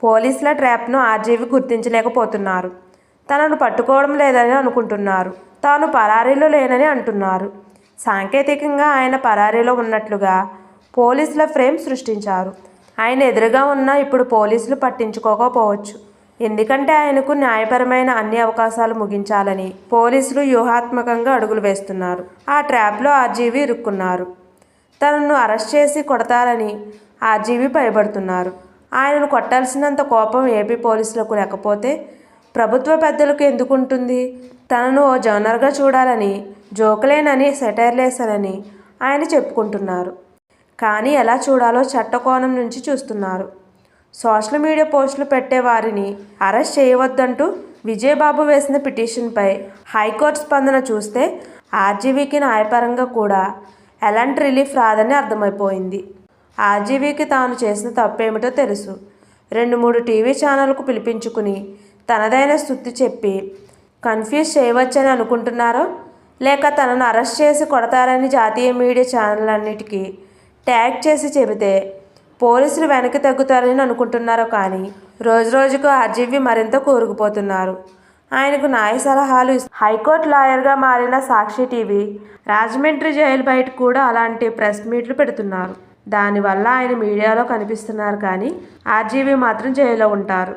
పోలీసుల ట్రాప్ను ఆర్జీవి గుర్తించలేకపోతున్నారు. తనను పట్టుకోవడం లేదని అనుకుంటున్నారు. తాను పరారీలో లేనని అంటున్నారు. సాంకేతికంగా ఆయన పరారీలో ఉన్నట్లుగా పోలీసుల ఫ్రేమ్ సృష్టించారు. ఆయన ఎదురుగా ఉన్నా ఇప్పుడు పోలీసులు పట్టించుకోకపోవచ్చు. ఎందుకంటే ఆయనకు న్యాయపరమైన అన్ని అవకాశాలు ముగించాలని పోలీసులు వ్యూహాత్మకంగా అడుగులు వేస్తున్నారు. ఆ ట్రాప్లో ఆర్జీవి ఇరుక్కున్నారు. తనను అరెస్ట్ చేసి కొడతారని ఆర్జీవి భయపడుతున్నారు. ఆయనను కొట్టాల్సినంత కోపం ఏపీ పోలీసులకు లేకపోతే ప్రభుత్వ పెద్దలకు ఎందుకుంటుంది? తనను ఓ జోనర్గా చూడాలని, జోకులేనని, సెటైర్లేసనని ఆయన చెప్పుకుంటున్నారు. కానీ ఎలా చూడాలో చట్టకోణం నుంచి చూస్తున్నారు. సోషల్ మీడియా పోస్టులు పెట్టే వారిని అరెస్ట్ చేయవద్దంటూ విజయబాబు వేసిన పిటిషన్పై హైకోర్టు స్పందన చూస్తే ఆర్జీవీకి న్యాయపరంగా కూడా ఎలాంటి రిలీఫ్ రాదని అర్థమైపోయింది. ఆర్జీవీకి తాను చేసిన తప్పేమిటో తెలుసు. 2-3 టీవీ ఛానళ్లకు పిలిపించుకుని తనదైన స్తుతి చెప్పి కన్ఫ్యూజ్ చేయవచ్చని అనుకుంటున్నారో, లేక తనను అరెస్ట్ చేసి కొడతారని జాతీయ మీడియా ఛానళ్ళన్నిటికీ ట్యాగ్ చేసి చెబితే పోలీసులు వెనక్కి తగ్గుతారని అనుకుంటున్నారో కానీ రోజురోజుకు ఆర్జీవి మరింత కూరుకుపోతున్నారు. ఆయనకు న్యాయ సలహాలు హైకోర్టు లాయర్గా మారిన సాక్షి టీవీ రాజమండ్రి జైలు బయట కూడా అలాంటి ప్రెస్ మీట్లు పెడుతున్నారు. దానివల్ల ఆయన మీడియాలో కనిపిస్తున్నారు కానీ ఆర్జీవి మాత్రం జైల్లో ఉంటారు.